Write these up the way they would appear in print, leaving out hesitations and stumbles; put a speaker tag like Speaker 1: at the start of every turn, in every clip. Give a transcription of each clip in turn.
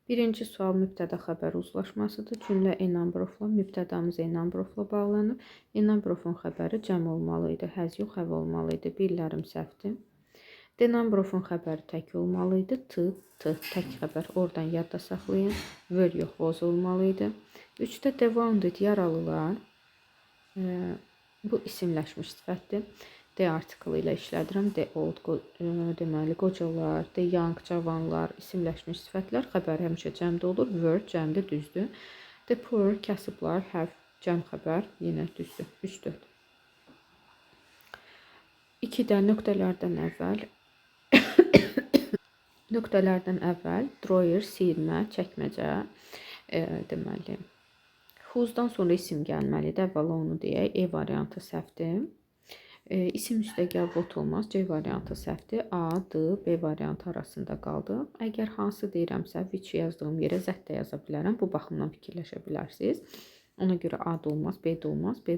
Speaker 1: Birinci sual mübtəda xəbər uzlaşmasıdır. Cümlə a number of-la, mübtədamız a number of-la bağlanıb. A number of-un xəbəri cəm olmalı idi. Has yox, have olmalı idi. Birlərim səhvdir. The number of-un xəbəri tək olmalı idi. Tək xəbər. Oradan yadda saxlayın. Were yox, was olmalı idi. 3-də the wounded, yaralılar. Bu isimləşmiş sifətdir. The article ilə işlədirəm. The old, deməli, qocalar, the young, cavanlar, isimləşmiş sifətlər. Xəbər həmişə cəmdə olur. Were cəmdə, düzdür. The poor, kasıblar, have cəm xəbər, yenə düzdür. 3-4. 2-də nöqtələrdən əvvəl drawer, siyirmə, çəkməcə, deməli, whose-dan sonra isim gəlməlidir. Əvvəla onu deyək. E variantı səhvdir. İsim üstəgəl what olmaz. C variantı səhvdir. A, D, B variantı arasında qaldı. Əgər hansı deyirəmsə, which yazdığım yerə z də yaza bilərəm. Bu baxımdan fikirləşə bilərsiniz. Ona görə A da olmaz, B də olmaz, D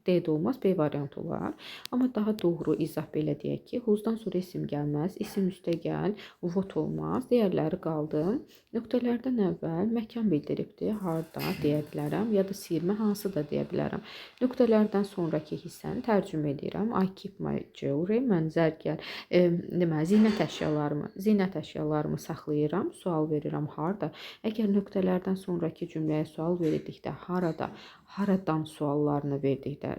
Speaker 1: də olmaz, B variantı olar. Amma daha doğru izah belə deyək ki, whose-dan sonra isim gəlməz, isim üstəgəl what olmaz, digərləri qaldı. Nöqtələrdən əvvəl məkan bildiribdir, harda deyə bilərəm, ya da siyirmə hansı da deyə bilərəm. Nöqtələrdən sonraki hissəni tərcümə edirəm. I keep my jewelry, mən zərgər, deməli, zinət əşyalarımı saxlayıram, sual verirəm, harda. Əgər nöqtələrdən sonraki cümləyə sual verildikdə, haradan suallarını verdikdə,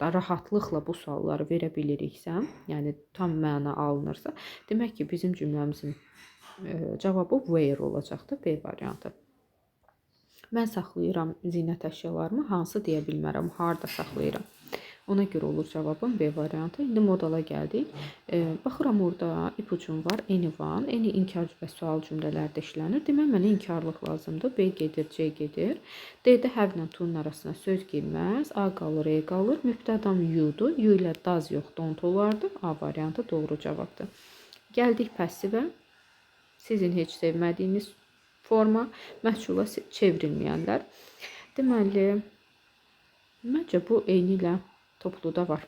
Speaker 1: rahatlıqla bu sualları verə biliriksə, yəni tam məna alınırsa, demək ki, bizim cümləmizin cavabı where olacaqdır, B variantı. Mən saxlayıram zinət əşyalarımı, hansı deyə bilmərəm, harda saxlayıram. Ona görə olur cavabım B variantı. İndi modala gəldik. Baxıram orada ipucum var. Anyone, any inkar və sual cümlələrdə işlənir. Demək, mənə inkarlıq lazımdır. B gedir, C gedir. D-də have ilə to-nun arasına söz girməz. A qalır, E qalır. Mübtədam you-dur. You ilə does yox, don't olardı. A variantı doğru cavabdır. Gəldik passivə. Sizin heç sevmədiyiniz forma, məhsula çevrilməyənlər. Deməli, məncə bu eyni ilə topluda var.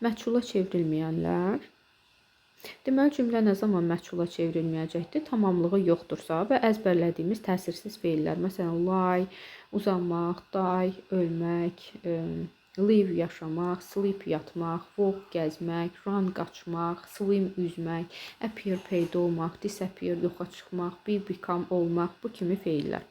Speaker 1: Məchula çevrilməyənlər. Deməli, cümlə nə zaman məchula çevrilməyəcəkdir? Tamamlığı yoxdursa və əzbərlədiyimiz təsirsiz feillər. Məsələn, lie, uzanmaq, die, ölmək, live, yaşamaq, sleep, yatmaq, walk, gəzmək, run, qaçmaq, swim, üzmək, appear, peyda olmaq, disappear, yoxa çıxmaq, be, become, olmaq, bu kimi feillər.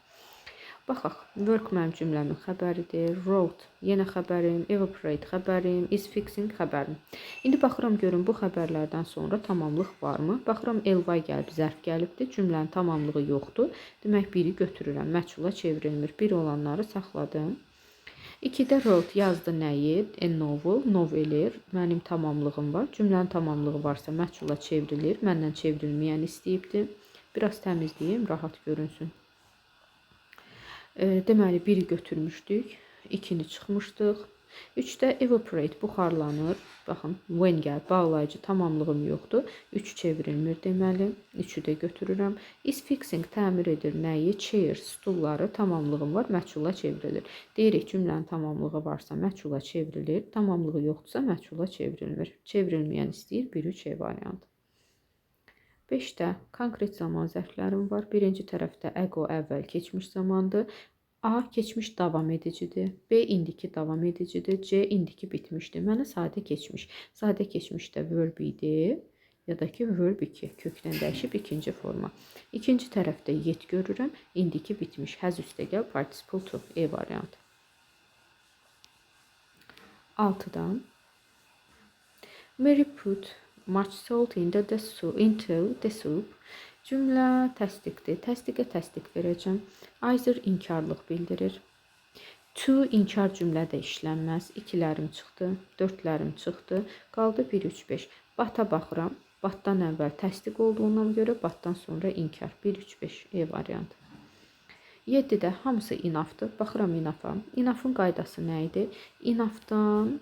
Speaker 1: Baxaq, work mənim cümləmin xəbəridir, wrote yenə xəbərim, evaporate xəbərim, is fixing xəbərim. İndi baxıram görüm bu xəbərlərdən sonra tamamlıq varmı? Baxıram ly gəlib, zərf gəlibdir, cümlənin tamamlığı yoxdur. Demək, biri götürürəm, məchula çevrilmir. Bir olanları saxladım. 2-də wrote yazdı nəyi? A novel, noveli, mənim tamamlığım var. Cümlənin tamamlığı varsa məchula çevrilir, məndən çevrilməyən istəyibdir. Biraz təmizləyim, rahat görünsün. Deməli, biri götürmüşdük, 2-ni çıxmışdıq. 3-də evaporate, buxarlanır. Baxın, when gəl, bağlayıcı tamamlığım yoxdur. 3 çevrilmir deməli. 3-ü də götürürəm. Is fixing, təmir edir nəyi? Chair, stulları, tamamlığım var, məchula çevrilir. Deyirik, cümlənin tamamlığı varsa məchula çevrilir. Tamamlığı yoxdursa məchula çevrilmir. Çevrilməyən istəyir, 1-3 variantı. 5-də konkret zaman zərflərim var. Birinci tərəfdə əqo əvvəl keçmiş zamandır. A keçmiş davam edicidir. B indiki davam edicidir. C indiki bitmişdir. Mənə sadə keçmiş. Sadə keçmişdə verb idi. Ya da ki verb 2 kökdən dəyişib ikinci forma. İkinci tərəfdə yet görürəm. İndiki bitmiş. Has üstəgəl participle to. E variantı. 6-dan Mary put much salt into the soup. Cümlə təsdiqdir. Təsdiqə təsdiq verəcəm. Either inkarlıq bildirir. To inkar cümlədə işlənməz. 2-lərim çıxdı, 4-lərim çıxdı. Qaldı 1, 3, 5. Bata baxıram. Batdan əvvəl təsdiq olduğundan görə batdan sonra inkar. 1, 3, 5 E variantı. 7-də hamısı inafdır. Baxıram inafa. İnafın qaydası nə idi? İnafdan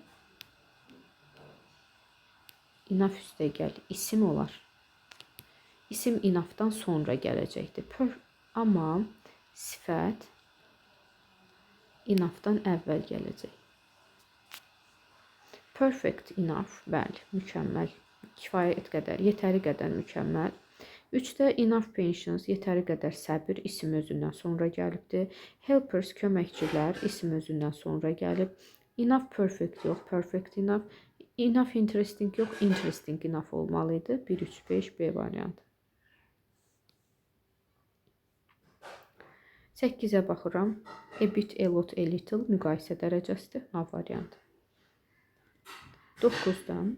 Speaker 1: inaf üstəgəl isim olar. İsim inafdan sonra gələcəkdir. Amma sifət inafdan əvvəl gələcək. Perfect enough, bəli, mükəmməl, kifayət qədər, yetəri qədər mükəmməl. 3-də enough patience, yetəri qədər səbir, isim özündən sonra gəlibdir. Helpers, köməkçilər, isim özündən sonra gəlib. Enough perfect yox, perfect enough. Enough interesting yox, interesting enough olmalıydı. 1, 3, 5 B variantı. 8-ə baxıram. A bit, a lot, a little müqayisə dərəcəsidir. A variantı. 9-dan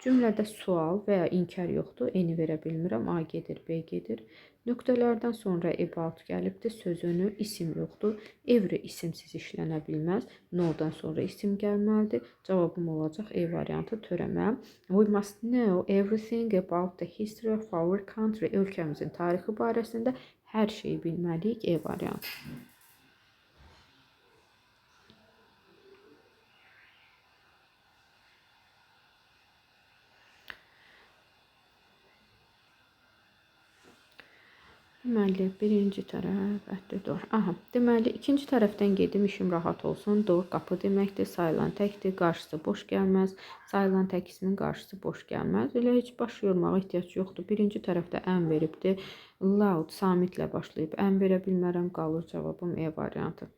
Speaker 1: cümlədə sual və ya inkar yoxdur. Eni verə bilmirəm. A gedir, B gedir. Nöqtələrdən sonra about gəlibdir. Söz önü, isim yoxdur. Every isimsiz işlənə bilməz. No-dan sonra isim gəlməlidir. Cavabım olacaq E variantı törəmə. We must know everything about the history of our country. Ölkəmizin tarixi barəsində hər şeyi bilməliyik. E variantı. Deməli, birinci tərəf, door. Aha, deməli, ikinci tərəfdən gedim, işim rahat olsun. Door qapı deməkdir, sayılan təkdir, qarşısı boş gəlməz. Sayılan tək ismin qarşısı boş gəlməz. Elə heç baş yormağa ehtiyac yoxdur. Birinci tərəfdə ən veribdir. Loud, samitlə başlayıb ən verə bilmərəm, qalır cavabım E variantı.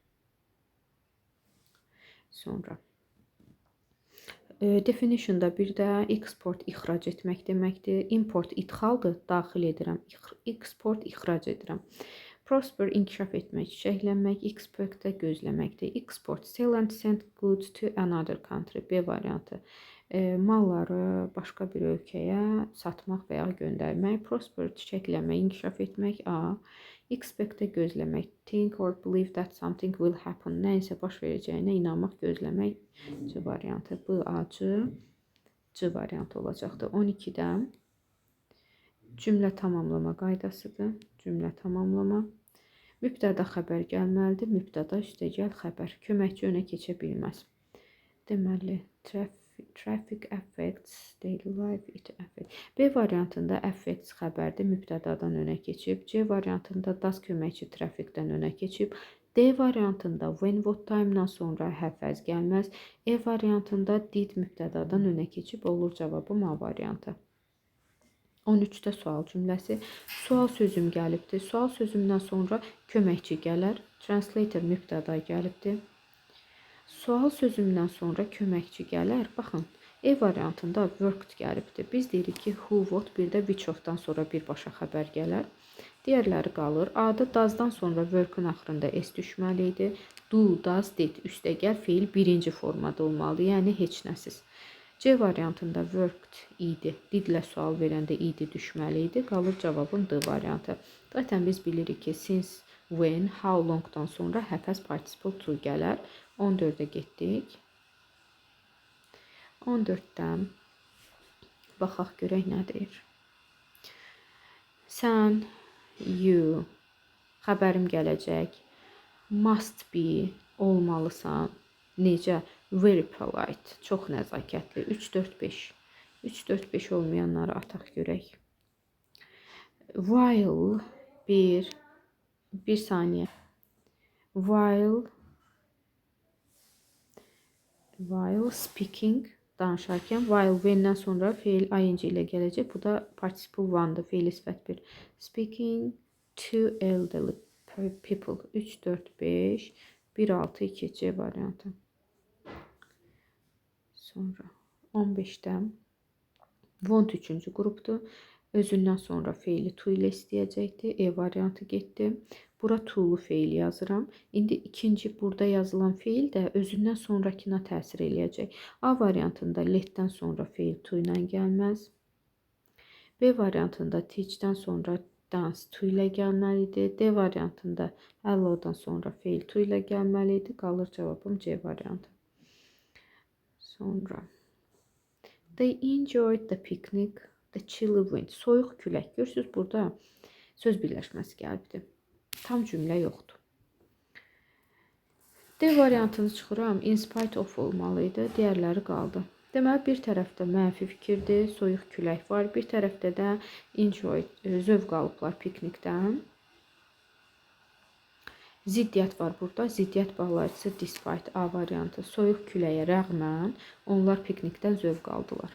Speaker 1: Sonra. Definitionda bir də export ixrac etmək deməkdir. Import idxaldır, daxil edirəm. Export ixrac edirəm. Prosper inkişaf etmək, çiçəklənmək, expect gözləməkdir. Export sell and send goods to another country. B variantı. Malları başqa bir ölkəyə satmaq və ya göndərmək. Prosper çiçəklənmək, inkişaf etmək. A. Expect gözləmək. Think or believe that something will happen. Nəysə baş verəcəyinə inanmaq, gözləmək. C variantı. B, A, C variantı olacaqdır. 12-də cümlə tamamlama qaydasıdır. Cümlə tamamlama. Mübtəda xəbər gəlməlidir. Mübtəda üstəgəl xəbər. Köməkçi önə keçə bilməz. Deməli, traffic affects daily life, it affects. B variantında affects xəbərdir, mübtədadan önə keçib. C variantında does köməkçi trafikdən önə keçib. D variantında when, what time-dan sonra həfəz gəlməz. E variantında did mübtədadan önə keçib, olur cavabım A variantı. 13-də sual cümləsi. Sual sözüm gəlibdir. Sual sözümdən sonra köməkçi gələr. Translator mübtəda gəlibdir. Sual sözümdən sonra köməkçi gələr. Baxın, E variantında worked gəlibdir. Biz deyirik ki, who, what, bir də which of-dan sonra birbaşa xəbər gələr. Digərləri qalır. A-da does-dan sonra work-ün axırında S düşməli idi. Do, does, did, üstəgəl feil birinci formada olmalıdır. Yəni, heç nəsiz. C variantında worked idi. Didlə sual verəndə idi düşməli idi. Qalır cavabım D variantı. Zaten biz bilirik ki, since, when, how long-dan sonra həfəz participle to gələr. 14-də getdik. 14-dən baxaq görək nə deyir. Sən, you, xəbərim gələcək. Must be, olmalısan. Necə? Very polite, çox nəzakətli. 3, 4, 5. 3, 4, 5 olmayanları ataq görək. While, bir saniyə. While speaking, danışarkən, while when-dən sonra feil ing ilə gələcək. Bu da participle one-dır, feil sifət 1. Speaking to elderly people. 3, 4, 5, 1, 6, 2, C variantı. Sonra 15-də want 3-cü qrupdur. Özündən sonra feili to ilə istəyəcəkdir. E variantı getdi. Bura to-lu feil yazıram. İndi ikinci burada yazılan feil də özündən sonrakına təsir eləyəcək. A variantında let-dən sonra feil to ilə gəlməz. B variantında teach-dən sonra dance to ilə gəlməlidir. D variantında hello-dan sonra feil to ilə gəlməlidir. Qalır cavabım C variantı. Sonra they enjoyed the picnic, the chilly wind. Soyuq külək. Görürsünüz, burada söz birləşməsi gəlibdir. Tam cümlə yoxdur. D variantını çıxıram. In spite of olmalıydı. Digərləri qaldı. Deməli, bir tərəfdə mənfi fikirdir, soyuq külək var. Bir tərəfdə də enjoy, zövq alıblar piknikdən. Ziddiyyət var burada. Ziddiyyət bağlayıcısı despite A variantı. Soyuq küləyə rəğmən onlar piknikdən zövq aldılar.